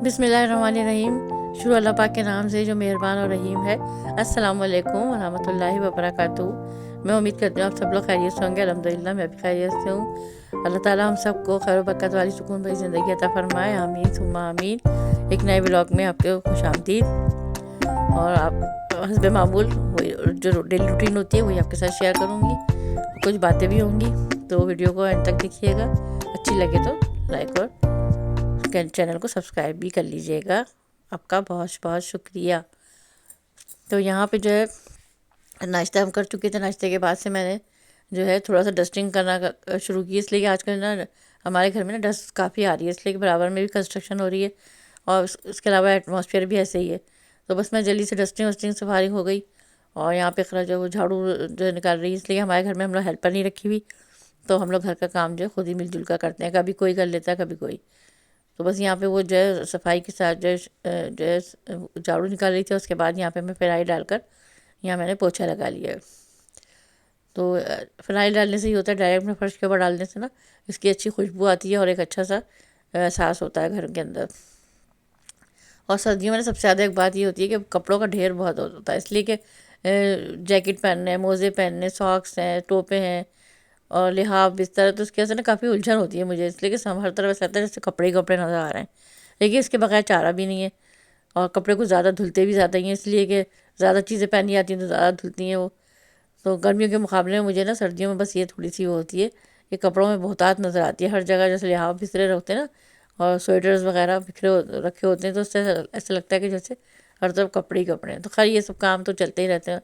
بسم اللہ الرحمن الرحیم. شروع اللہ پاک کے نام سے جو مہربان اور رحیم ہے. السلام علیکم ورحمۃ اللہ وبرکاتہ. میں امید کرتی ہوں آپ سب لوگ خیریت سے ہوں گے. الحمدللہ میں بھی خیریت سے ہوں. اللہ تعالیٰ ہم سب کو خیر و برکت والی سکون بھری زندگی عطا فرمائے. آمین ثم آمین. ایک نئے ولاگ میں آپ کو خوش آمدید. اور آپ حسب معمول جو ڈیلی روٹین ہوتی ہے وہی آپ کے ساتھ شیئر کروں گی. کچھ باتیں بھی ہوں گی تو ویڈیو کو اینڈ تک دیکھیے گا. اچھی لگے تو لائک اور چینل کو سبسکرائب بھی کر لیجیے گا. آپ کا بہت بہت شکریہ. تو یہاں پہ جو ہے ناشتہ ہم کر چکے تھے. ناشتے کے بعد سے میں نے جو ہے تھوڑا سا ڈسٹنگ کرنا شروع کی. اس لیے کہ آج کل نا ہمارے گھر میں نا ڈسٹ کافی آ رہی ہے. اس لیے کہ برابر میں بھی کنسٹرکشن ہو رہی ہے اور اس کے علاوہ ایٹماسفیئر بھی ایسے ہی ہے. تو بس میں جلدی سے ڈسٹنگ سے فارغ ہو گئی. اور یہاں پہ خرا جو جھاڑو جو نکال رہی ہے. اس لیے ہمارے گھر میں ہم لوگ ہیلپر نہیں رکھی ہوئی. تو ہم لوگ گھر کا کام جو ہے خود ہی مل جل کر کرتے ہیں. کبھی کوئی کر لیتا ہے کبھی کوئی. تو بس یہاں پہ وہ جو ہے صفائی کے ساتھ جو ہے جھاڑو نکال رہی تھی. اس کے بعد یہاں پہ میں فنائی ڈال کر یہاں میں نے پوچھا لگا لیا. تو فنائی ڈالنے سے ہی ہوتا ہے ڈائریکٹ میں فرش کے اوپر ڈالنے سے نا اس کی اچھی خوشبو آتی ہے اور ایک اچھا سا احساس ہوتا ہے گھر کے اندر. اور سردیوں میں سب سے زیادہ ایک بات یہ ہوتی ہے کہ کپڑوں کا ڈھیر بہت ہوتا ہے. اس لیے کہ جیکٹ پہننے ہیں, موزے پہننے, ساکس ہیں, ٹوپے ہیں اور لحاف بستر. تو اس کی وجہ سے نا کافی الجھن ہوتی ہے مجھے. اس لیے کہ ہر طرف ایسا لگتا ہے جیسے کپڑے ہی کپڑے نظر آ رہے ہیں. لیکن اس کے بغیر چارہ بھی نہیں ہے. اور کپڑے کو زیادہ دھلتے بھی زیادہ ہی ہیں. اس لیے کہ زیادہ چیزیں پہنی جاتی ہیں تو زیادہ دھلتی ہیں وہ. تو گرمیوں کے مقابلے میں مجھے نا سردیوں میں بس یہ تھوڑی سی وہ ہوتی ہے کہ کپڑوں میں بہتات نظر آتی ہے ہر جگہ. جیسے لحاف بسترے رکھتے ہیں نا اور سویٹرز وغیرہ رکھے ہوتے ہیں تو اس سے ایسا لگتا ہے کہ جیسے ہر طرف کپڑے ہی کپڑے ہیں. تو خیر یہ سب کام تو چلتے ہی رہتے ہیں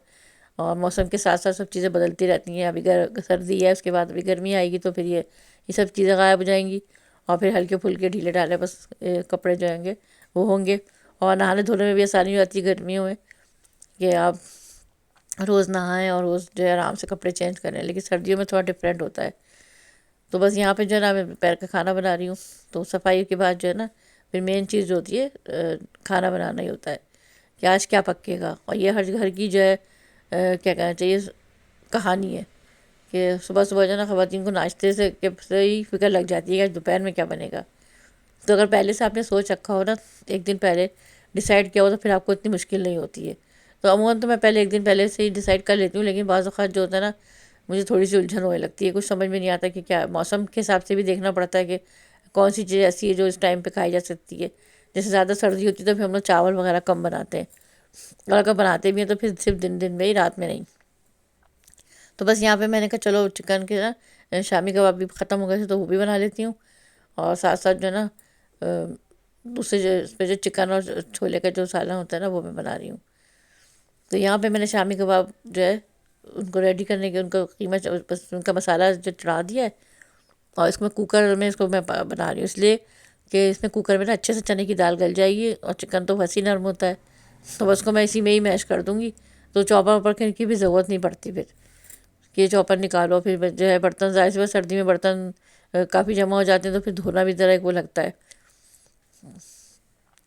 اور موسم کے ساتھ ساتھ سب چیزیں بدلتی رہتی ہیں. ابھی سردی ہے, اس کے بعد ابھی گرمی آئے گی تو پھر یہ سب چیزیں غائب ہو جائیں گی. اور پھر ہلکے پھلکے ڈھیلے ڈھالے بس کپڑے جو ہوں گے وہ ہوں گے. اور نہانے دھونے میں بھی آسانی ہو جاتی ہے گرمیوں میں کہ آپ روز نہائیں اور روز جو ہے آرام سے کپڑے چینج کریں. لیکن سردیوں میں تھوڑا ڈفرینٹ ہوتا ہے. تو بس یہاں پہ جو ہے نا میں دوپہر کا کھانا بنا رہی ہوں. تو صفائی کے بعد جو ہے نا پھر مین چیز جو ہوتی ہے کھانا بنانا ہی ہوتا ہے کہ آج کیا پکے گا. اور یہ ہر گھر کی جو ہے کیا کہنا چاہیے کہانی ہے کہ صبح صبح جو ہے نا خواتین کو ناشتے سے ہی فکر لگ جاتی ہے کہ آج دوپہر میں کیا بنے گا. تو اگر پہلے سے آپ نے سوچ رکھا ہو نا ایک دن پہلے ڈیسائیڈ کیا ہو تو پھر آپ کو اتنی مشکل نہیں ہوتی ہے. تو عموماً تو میں پہلے ایک دن پہلے سے ہی ڈیسائیڈ کر لیتی ہوں. لیکن بعض اوقات جو ہوتا ہے نا مجھے تھوڑی سی الجھن ہونے لگتی ہے. کچھ سمجھ میں نہیں آتا کہ کیا موسم کے حساب سے بھی دیکھنا پڑتا ہے کہ کون سی چیز ایسی ہے جو اس ٹائم پہ کھائی جا سکتی ہے. جیسے زیادہ سردی ہوتی ہے تو پھر ہم لوگ چاول وغیرہ کم بناتے ہیں. اور اگر بناتے بھی ہیں تو پھر صرف دن میں ہی, رات میں نہیں. تو بس یہاں پہ میں نے کہا چلو چکن کے نا شامی کباب بھی ختم ہو گئے تھے تو وہ بھی بنا لیتی ہوں. اور ساتھ ساتھ جو ہے نا دوسرے جو اس پہ جو چکن اور چھولے کا جو سالن ہوتا ہے نا وہ میں بنا رہی ہوں. تو یہاں پہ میں نے شامی کباب جو ہے ان کو ریڈی کرنے کے ان کو قیمت بس ان کا مسالہ جو چڑھا دیا ہے. اور اس میں کوکر میں اس کو میں بنا رہی ہوں اس لیے کہ اس میں کوکر میں نا اچھے سے چنے کی دال گل جائے گی. اور چکن تو ویسے ہی نرم ہوتا ہے تو بس کو میں اسی میں ہی میش کر دوں گی. تو چاپر ووپر کی بھی ضرورت نہیں پڑتی پھر کہ چاپر نکالو. پھر جو ہے برتن ظاہر سی بات سردی میں برتن کافی جمع ہو جاتے ہیں تو پھر دھونا بھی ذرا ایک وہ لگتا ہے.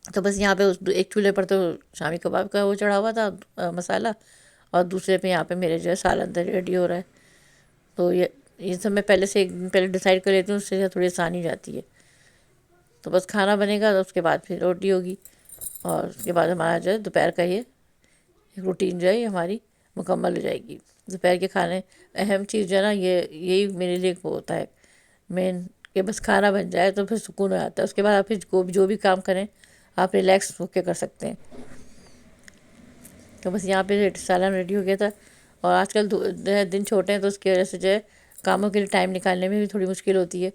تو بس یہاں پہ ایک چولہے پر تو شامی کباب کا وہ چڑھا ہوا تھا مسالہ اور دوسرے پہ یہاں پہ میرے جو ہے سالن ریڈی ہو رہا ہے. تو یہ سب میں پہلے سے ایک دن پہلے ڈیسائیڈ کر لیتی ہوں. اس سے تھوڑی آسانی ہو جاتی ہے. تو بس کھانا بنے گا اس کے بعد پھر روٹی ہوگی. اور اس کے بعد ہمارا جو ہے دوپہر کا یہ روٹین جو ہے یہ ہماری مکمل ہو جائے گی. دوپہر کے کھانے اہم چیز جو ہے نا یہی میرے لیے وہ ہوتا ہے مین کہ بس کھانا بن جائے تو پھر سکون ہو جاتا ہے. اس کے بعد آپ پھر جو بھی کام کریں آپ ریلیکس ہو کے کر سکتے ہیں. تو بس یہاں پہ سالن ریڈی ہو گیا تھا. اور آج کل جو ہے دن چھوٹے ہیں تو اس کی وجہ سے جو ہے کاموں کے لیے ٹائم نکالنے میں بھی تھوڑی مشکل ہوتی ہے.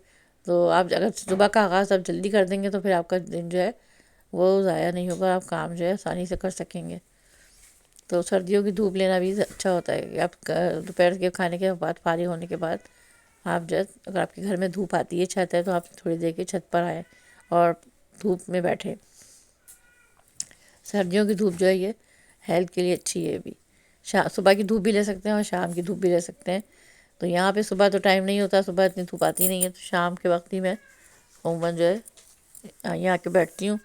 تو آپ اگر صبح کا آغاز آپ جلدی کر دیں گے تو پھر آپ کا دن جو ہے وہ ضائع نہیں ہوگا. آپ کام جو ہے آسانی سے کر سکیں گے. تو سردیوں کی دھوپ لینا بھی اچھا ہوتا ہے کہ آپ دوپہر کے کھانے کے بعد فارغ ہونے کے بعد آپ جو ہے اگر آپ کے گھر میں دھوپ آتی ہے چھت ہے تو آپ تھوڑی دیر کے چھت پر آئیں اور دھوپ میں بیٹھیں. سردیوں کی دھوپ جو ہے یہ ہیلتھ کے لیے اچھی ہے. بھی صبح کی دھوپ بھی لے سکتے ہیں اور شام کی دھوپ بھی لے سکتے ہیں. تو یہاں پہ صبح تو ٹائم نہیں ہوتا, صبح اتنی دھوپ آتی نہیں ہے. تو شام کے وقت ہی میں عموماً جو ہے یہاں آ کے بیٹھتی ہوں.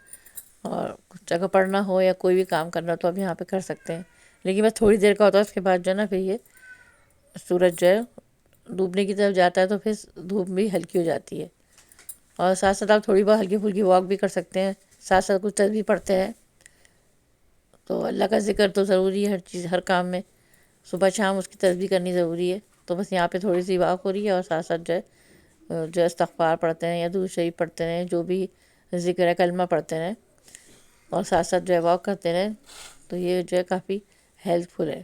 اور کچھ اگر پڑھنا ہو یا کوئی بھی کام کرنا ہو تو اب یہاں پہ کر سکتے ہیں. لیکن بس تھوڑی دیر کا ہوتا ہے. اس کے بعد جو ہے نا پھر یہ سورج جو ہے ڈوبنے کی طرف جاتا ہے تو پھر دھوپ بھی ہلکی ہو جاتی ہے. اور ساتھ ساتھ آپ تھوڑی بہت ہلکی پھلکی واک بھی کر سکتے ہیں ساتھ ساتھ کچھ تسبیح پڑھتے ہیں. تو اللہ کا ذکر تو ضروری ہے ہر چیز، ہر کام میں، صبح شام اس کی تسبیح کرنی ضروری ہے. تو بس یہاں پہ تھوڑی سی واک ہو رہی ہے، اور ساتھ ساتھ جو ہے استغفار پڑھتے ہیں یا درود شریف پڑھتے ہیں، جو بھی ذکر ہے کلمہ پڑھتے ہیں، اور ساتھ ساتھ جو ہے واک کرتے رہیں. تو یہ جو ہے کافی ہیلپ فل ہے.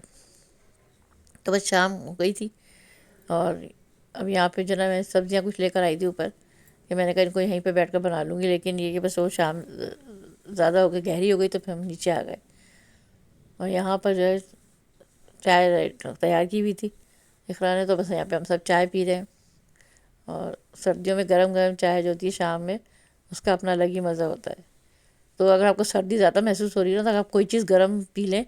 تو بس شام ہو گئی تھی، اور اب یہاں پہ جو نا میں سبزیاں کچھ لے کر آئی تھی اوپر، کہ میں نے کہا ان کو یہیں پہ بیٹھ کر بنا لوں گی. لیکن یہ کہ بس وہ شام زیادہ ہو گئی، گہری ہو گئی، تو پھر ہم نیچے آ گئے. اور یہاں پر جو ہے چائے تیار کی ہوئی تھی اقرا نے، تو بس یہاں پہ ہم سب چائے پی رہے ہیں. اور سردیوں میں گرم گرم چائے جو ہوتی ہے شام میں، اس کا اپنا الگ ہی مزہ ہوتا ہے. تو اگر آپ کو سردی زیادہ محسوس ہو رہی ہے نا، تو اگر آپ کوئی چیز گرم پی لیں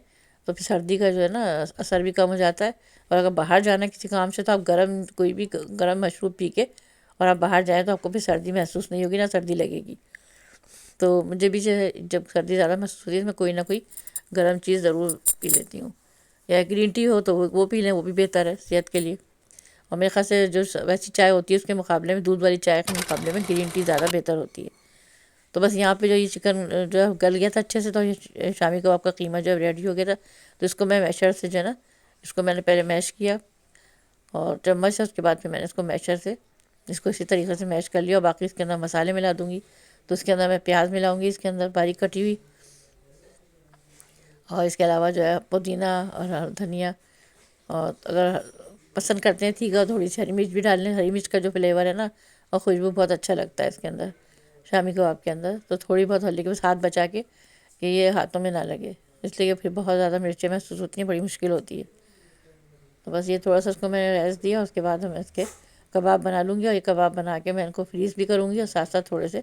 تو پھر سردی کا جو ہے نا اثر بھی کم ہو جاتا ہے. اور اگر باہر جانا ہے کسی کام سے، تو آپ گرم کوئی بھی گرم مشروب پی کے اور آپ باہر جائیں، تو آپ کو پھر سردی محسوس نہیں ہوگی، نہ سردی لگے گی. تو مجھے بھی جو ہے جب سردی زیادہ محسوس ہوتی ہے، میں کوئی نہ کوئی گرم چیز ضرور پی لیتی ہوں. یا گرین ٹی ہو تو وہ پی لیں، وہ بھی بہتر ہے صحت کے لیے. اور میرے خیال سے جو ویسی چائے ہوتی ہے اس کے مقابلے میں، دودھ والی چائے کے مقابلے میں گرین ٹی زیادہ بہتر ہوتی ہے. تو بس یہاں پہ جو یہ چکن جو ہے گل گیا تھا اچھے سے، تو یہ شامی کباب کا قیمہ جو ہے ریڈی ہو گیا تھا. تو اس کو میں میشر سے جو ہے نا، اس کو میں نے پہلے میش کیا، اور چمچ سے اس کے بعد پھر میں نے اس کو میشر سے اس کو اسی طریقے سے میش کر لیا. اور باقی اس کے اندر مسالے ملا دوں گی. تو اس کے اندر میں پیاز ملاؤں گی، اس کے اندر باریک کٹی ہوئی، اور اس کے علاوہ جو ہے پودینہ اور دھنیا، اور اگر پسند کرتے ہیں تھیکا، تھوڑی سی ہری مرچ بھی ڈال لیں. ہری مرچ کا جو فلیور ہے نا اور خوشبو بہت اچھا لگتا ہے اس کے اندر، شامی کباب کے اندر. تو تھوڑی بہت ہلدی کے بس ہاتھ بچا کے کہ یہ ہاتھوں میں نہ لگے، اس لیے کہ پھر بہت زیادہ مرچیں محسوس ہوتی ہیں، بڑی مشکل ہوتی ہے. تو بس یہ تھوڑا سا اس کو میں نے ریس دیا. اس کے بعد میں اس کے کباب بنا لوں گی، اور یہ کباب بنا کے میں ان کو فریز بھی کروں گی، اور ساتھ ساتھ تھوڑے سے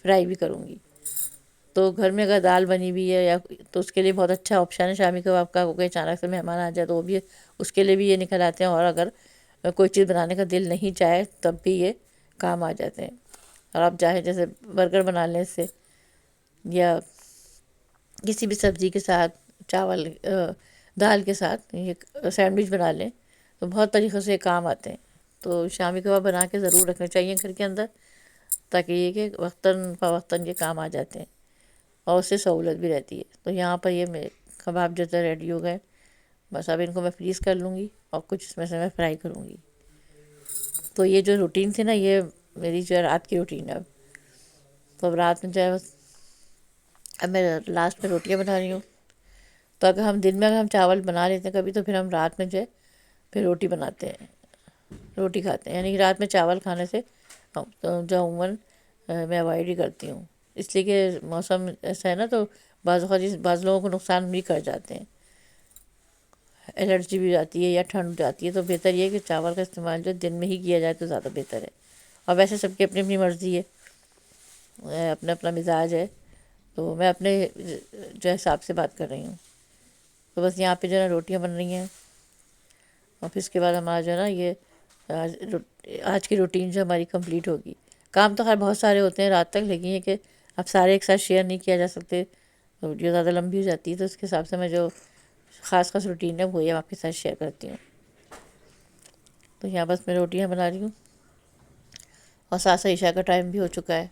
فرائی بھی کروں گی. تو گھر میں اگر دال بنی ہوئی ہے یا تو اس کے لیے بہت اچھا آپشن ہے شامی کباب کا. کوئی اچانک سے مہمان آ جائے تو وہ بھی اس کے لیے بھی یہ نکل آتے ہیں. اور اگر کوئی چیز بنانے کا دل نہیں چاہے تب بھی یہ کام آ جاتے ہیں. اور آپ چاہے جیسے برگر بنا لیں اس سے، یا کسی بھی سبزی کے ساتھ، چاول دال کے ساتھ یہ سینڈوچ بنا لیں، تو بہت طریقوں سے یہ کام آتے ہیں. تو شامی کباب بنا کے ضرور رکھنے چاہیے گھر کے اندر، تاکہ یہ کہ وقتاً فوقتاً یہ کام آ جاتے ہیں، اور اس سے سہولت بھی رہتی ہے. تو یہاں پر یہ میرے کباب جو ہے ریڈی ہو گئے. بس اب ان کو میں فریز کر لوں گی، اور کچھ اس میں سے میں فرائی کروں گی. تو یہ جو روٹین تھی نا، یہ میری جو ہے رات کی روٹین ہے اب. تو اب رات میں جو ہے اب میں لاسٹ میں روٹیاں بنا رہی ہوں. تو اگر ہم دن میں اگر ہم چاول بنا لیتے ہیں کبھی، تو پھر ہم رات میں جو ہے پھر روٹی بناتے ہیں، روٹی کھاتے ہیں. یعنی کہ رات میں چاول کھانے سے جو عموماً میں اوائڈ ہی کرتی ہوں، اس لیے کہ موسم ایسا ہے نا، تو بعض لوگوں کو نقصان بھی کر جاتے ہیں، الرجی بھی ہو جاتی ہے یا ٹھنڈ ہو جاتی ہے. تو بہتر یہ ہے کہ چاول کا استعمال جو دن میں ہی کیا جائے تو زیادہ بہتر ہے. اور ویسے سب کی اپنی اپنی مرضی ہے، اپنا اپنا مزاج ہے. تو میں اپنے جو حساب سے بات کر رہی ہوں. تو بس یہاں پہ جو ہے نا روٹیاں بن رہی ہیں، اور پھر اس کے بعد ہمارا جو ہے نا یہ آج کی روٹین جو ہماری کمپلیٹ ہوگی. کام تو خیر بہت سارے ہوتے ہیں رات تک، لیکن یہ کہ اب سارے ایک ساتھ شیئر نہیں کیا جا سکتے، ویڈیو زیادہ لمبی ہو جاتی ہے. تو اس کے حساب سے میں جو خاص خاص روٹین ہے وہی آپ کے ساتھ شیئر کرتی ہوں. تو یہاں بس میں روٹیاں بنا رہی ہوں، اور ساتھ ساتھ عشاء کا ٹائم بھی ہو چکا ہے.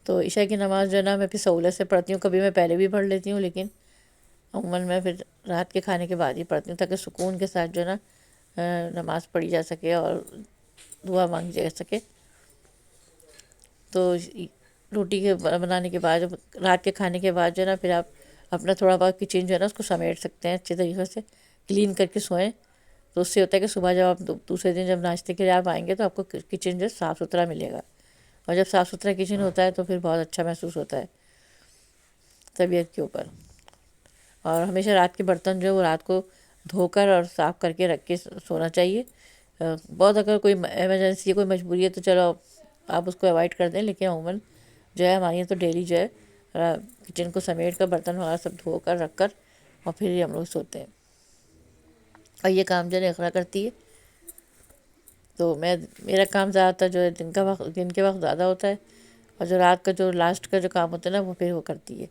تو عشاء کی نماز جو ہے نا میں پھر سہولت سے پڑھتی ہوں. کبھی میں پہلے بھی پڑھ لیتی ہوں، لیکن عموماً میں پھر رات کے کھانے کے بعد ہی پڑھتی ہوں، تاکہ سکون کے ساتھ جو ہے نا نماز پڑھی جا سکے اور دعا مانگی جا سکے. تو روٹی کے بنانے کے بعد، رات کے کھانے کے بعد جو ہے نا پھر آپ اپنا تھوڑا بہت کچن جو ہے نا اس کو سمیٹ سکتے ہیں اچھے طریقے سے، کلین کر کے سوئیں. تو اس سے ہوتا ہے کہ صبح جب آپ دوسرے دن جب ناشتے کے لیے آپ آئیں گے، تو آپ کو کچن جو ہے صاف ستھرا ملے گا. اور جب صاف ستھرا کچن ہوتا ہے تو پھر بہت اچھا محسوس ہوتا ہے طبیعت کے اوپر. اور ہمیشہ رات کے برتن جو ہے وہ رات کو دھو کر اور صاف کر کے رکھ کے سونا چاہیے. بہت اگر کوئی ایمرجنسی ہے، کوئی مجبوری ہے، تو چلو آپ اس کو اوائڈ کر دیں. لیکن عموماً جو ہے ہماری تو ڈیلی جو ہے کچن کو سمیٹ کر برتن وغیرہ سب دھو کر رکھ کر اور پھر ہی ہم لوگ سوتے ہیں. اور یہ کام جو ہے اقرا کرتی ہے. تو میرا کام زیادہ تر جو ہے دن کے وقت زیادہ ہوتا ہے، اور جو رات کا جو لاسٹ کا جو کام ہوتا ہے نا وہ پھر وہ کرتی ہے.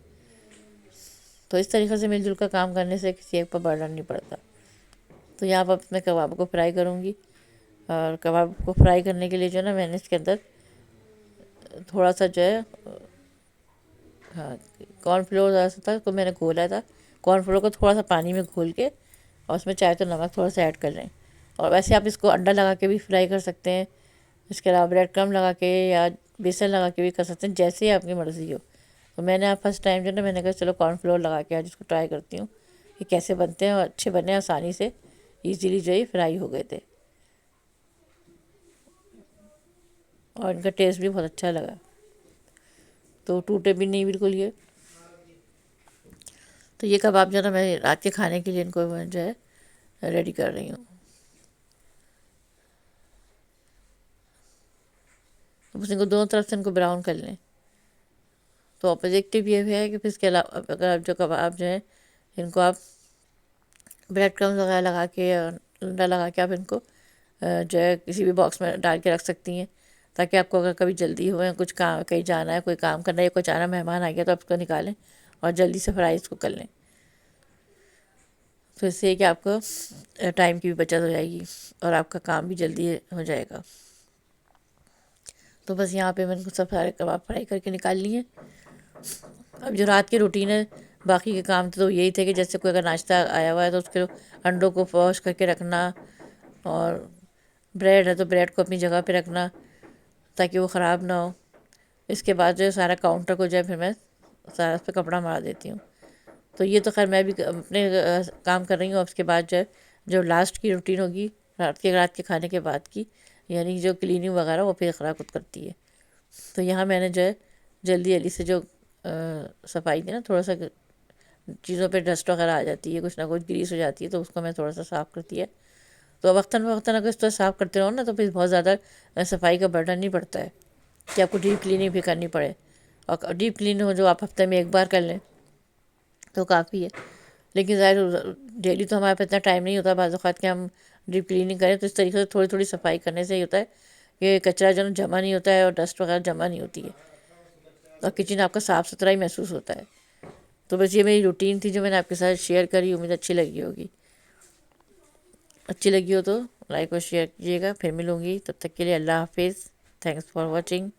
تو اس طریقے سے مل جل کر کام کرنے سے کسی ایک پر برڈن نہیں پڑتا. تو یہاں پر میں کباب کو فرائی کروں گی. اور کباب کو فرائی کرنے کے لیے جو ہے نا میں نے اس کے اندر تھوڑا سا جو ہے ہاں کارن فلور ذرا سا تھا اس کو میں نے گھولا تھا. کارن فلور کو تھوڑا سا پانی میں گھول کے اور اس میں چاہے تو نمک تھوڑا سا ایڈ کر لیں. اور ویسے آپ اس کو انڈا لگا کے بھی فرائی کر سکتے ہیں. اس کے علاوہ بریڈ کرم لگا کے یا بیسن لگا کے بھی کر سکتے ہیں، جیسے ہی آپ کی مرضی ہو. تو میں نے فرسٹ ٹائم جو ہے نا میں نے کہا چلو کارن فلور لگا کے آج اس کو ٹرائی کرتی ہوں کہ کیسے بنتے ہیں، اور اچھے بنے آسانی سے ایزیلی جو ہے فرائی ہو گئے تھے اور ان کا ٹیسٹ بھی بہت اچھا لگا، تو ٹوٹے بھی نہیں بالکل یہ. تو یہ کباب جو ہے نا میں رات کے کھانے کے لیے ان کو جو ہے ریڈی کر رہی ہوں. بس ان کو دونوں طرف سے ان کو براؤن کر لیں. تو آپوزیٹو یہ بھی ہے کہ پھر اس کے علاوہ اگر آپ جو کباب جو ہے ان کو آپ بریڈ کرمز وغیرہ لگا کے اور انڈا لگا کے آپ ان کو جو ہے کسی بھی باکس میں ڈال کے رکھ سکتی ہیں، تاکہ آپ کو اگر کبھی جلدی ہو یا کچھ کام کہیں جانا ہے، کوئی کام کرنا ہے یا کوئی اچانک مہمان آ گیا تو آپ اس کو نکالیں اور جلدی سے فرائی اس کو کر لیں. تو اس سے کہ آپ کو ٹائم کی بھی بچت ہو جائے گی اور آپ کا کام بھی جلدی ہو جائے گا. تو بس یہاں پہ میں نے سب سارے کباب فرائی کر کے نکال لیے. اب جو رات کی روٹین ہے باقی کے کام تو یہی تھے کہ جیسے کوئی اگر ناشتہ آیا ہوا ہے تو اس کے انڈوں کو واش کر کے رکھنا، اور بریڈ ہے تو بریڈ کو اپنی جگہ پہ رکھنا تاکہ وہ خراب نہ ہو. اس کے بعد جو ہے سارا کاؤنٹر کو جو ہے پھر میں سارا اس پہ کپڑا مارا دیتی ہوں. تو یہ تو خیر میں بھی اپنے کام کر رہی ہوں. اب اس کے بعد جو لاسٹ کی روٹین ہوگی رات کے کھانے کے بعد کی، یعنی جو کلیننگ وغیرہ وہ پھر اقرا خود کرتی ہے. تو یہاں میں نے جو ہے جلدی جلدی سے جو صفائی دی نا، تھوڑا سا چیزوں پہ ڈسٹ وغیرہ آ جاتی ہے، کچھ نہ کچھ گریس ہو جاتی ہے، تو اس کو میں تھوڑا سا صاف کرتی ہے. تو وقتاً فوقتاً اگر اس طرح صاف کرتے رہو نا تو پھر بہت زیادہ صفائی کا برڈن نہیں پڑتا ہے کہ آپ کو ڈیپ کلیننگ بھی کرنی پڑے. اور ڈیپ کلین ہو جو آپ ہفتے میں ایک بار کر لیں تو کافی ہے. لیکن ظاہر ڈیلی تو ہمارے پاس اتنا ٹائم نہیں ہوتا بعض اوقات کہ ہم ڈیپ کلیننگ کریں. تو اس طریقے سے تھوڑی تھوڑی صفائی کرنے سے یہ ہوتا ہے کہ کچرا جو جمع نہیں ہوتا ہے اور ڈسٹ وغیرہ جمع نہیں ہوتی ہے، اور کچن آپ کا صاف ستھرا ہی محسوس ہوتا ہے. تو بس یہ میری روٹین تھی جو میں نے آپ کے ساتھ شیئر کری. امید اچھی لگی ہوگی. اچھی لگی ہو تو لائک اور شیئر کیجیے گا. پھر ملوں گی، تب تک کے لیے اللہ حافظ. Thanks for watching.